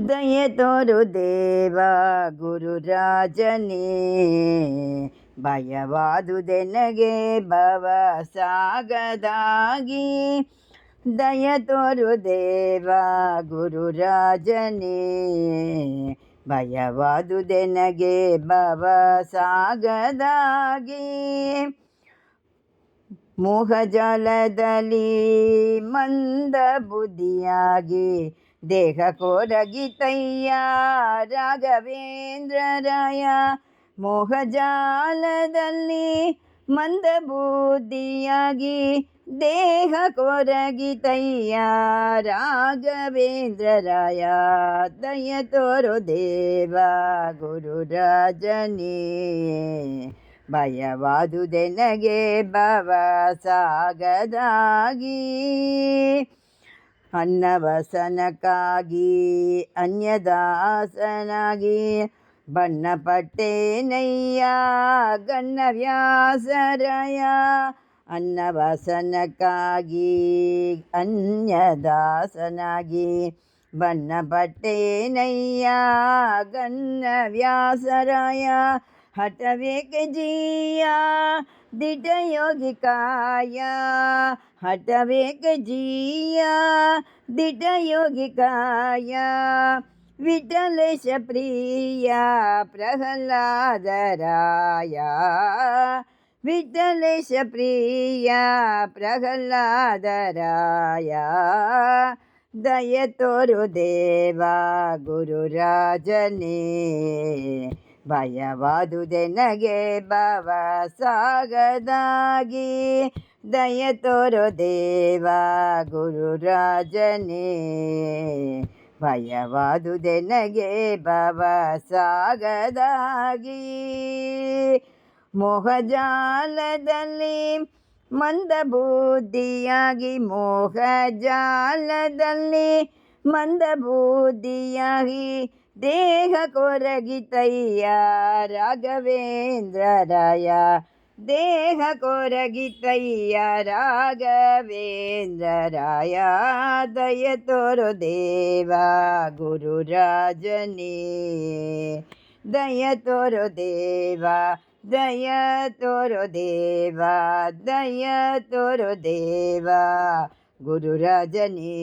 ದಯೆ ತೋರು ದೇವ ಗುರುರಾಜನೇ, ಭಯವಾದುದೆನಗೆ ಭವ ಸಾಗದಾಗಿ. ದಯ ತೋರು ದೇವ ಗುರುರಾಜನೇ, ಭಯವಾದುದೆನಗೆ ಭವ ಸಾಗದಾಗಿ. ಮೋಹಜಾಲದಲ್ಲಿ ಮಂದ ಬುದ್ಧಿಯಾಗಿ ದೇಹ ಕೊರಗಿತಯ್ಯ ರಾಘವೇಂದ್ರರಾಯ. ಮೋಹಜಾಲದಲ್ಲಿ ಮಂದ ಬುದ್ಧಿಯಾಗಿ ದೇಹ ಕೊರಗಿತಯ್ಯ ರಾಘವೇಂದ್ರರಾಯ. ದಯ ತೋರು ದೇವ ಗುರುರಾಜನೇ, ಭಯವಾದುದೆನಗೆ ಭವ ಸಾಗದಾಗಿ. ಅನ್ನವಸನಕ್ಕಾಗಿ ಅನ್ಯದಾಸನಾಗಿ ಬಣ್ಣಪಟ್ಟೇನಯ್ಯ ಗನ್ನವ್ಯಾಸರಾಯ. ಅನ್ನವಸನಕ್ಕಾಗಿ ಅನ್ಯದಾಸನಾಗಿ ಬಣ್ಣಪಟ್ಟೇನಯ್ಯ ಗನ್ನವ್ಯಾಸರಾಯ. ಹಠವೇಕೆ ಜಿಯ ದಿಟ ಯೋಗಿ ಕಾಯ, ಹಠವೇಕೆ ಜಿಯ ದಿಟ ಯೋಗಿ ಕಾಯ. ವಿಠಲೇಶ ಪ್ರಿಯ ಪ್ರಹ್ಲಾದರಾಯ, ವಿಠಲೇಶ ಪ್ರಿಯ ಪ್ರಹ್ಲಾದರಾಯ. ದಯ ತೋರು ದೇವ ಗುರುರಾಜನೇ, ಭಯವಾದುದೆನಗೆ ಭವ ಸಾಗದಾಗಿ. ದಯ ತೋರು ದೇವ ಗುರುರಾಜನೇ, ಭಯವಾದುದೆನಗೆ ಭವ ಸಾಗದಾಗಿ. ಮೋಹಜಾಲದಲ್ಲಿ ಮಂದ ಬುದ್ಧಿಯಾಗಿ, ಮೋಹಜಾಲದಲ್ಲಿ ಮಂದ ಬುದ್ಧಿಯಾಗಿ ದೇಹ ಕೊರಗಿತಯ್ಯ ರಾಘವೇಂದ್ರರಾಯ. ದೇಹ ಕೊರಗಿತಯ್ಯ ರಾಘವೇಂದ್ರರಾಯ. ದಯ ತೋರು ದೇವ ಗುರುರಾಜನೇ, ದಯ ತೋರು ದೇವ, ದಯ ತೋರು ದೇವ, ದಯ ತೋರು ದೇವ ಗುರುರಾಜನೇ.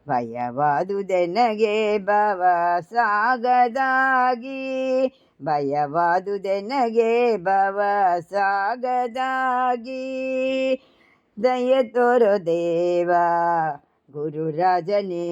ಭಯವಾದುದೆನಗೆ ಭವ ಸಾಗದಾಗಿ, ಭಯವಾದುದೆನಗೆ ಭವ ಸಾಗದಾಗಿ. ದಯ ತೋರು ದೇವ ಗುರುರಾಜನೇ.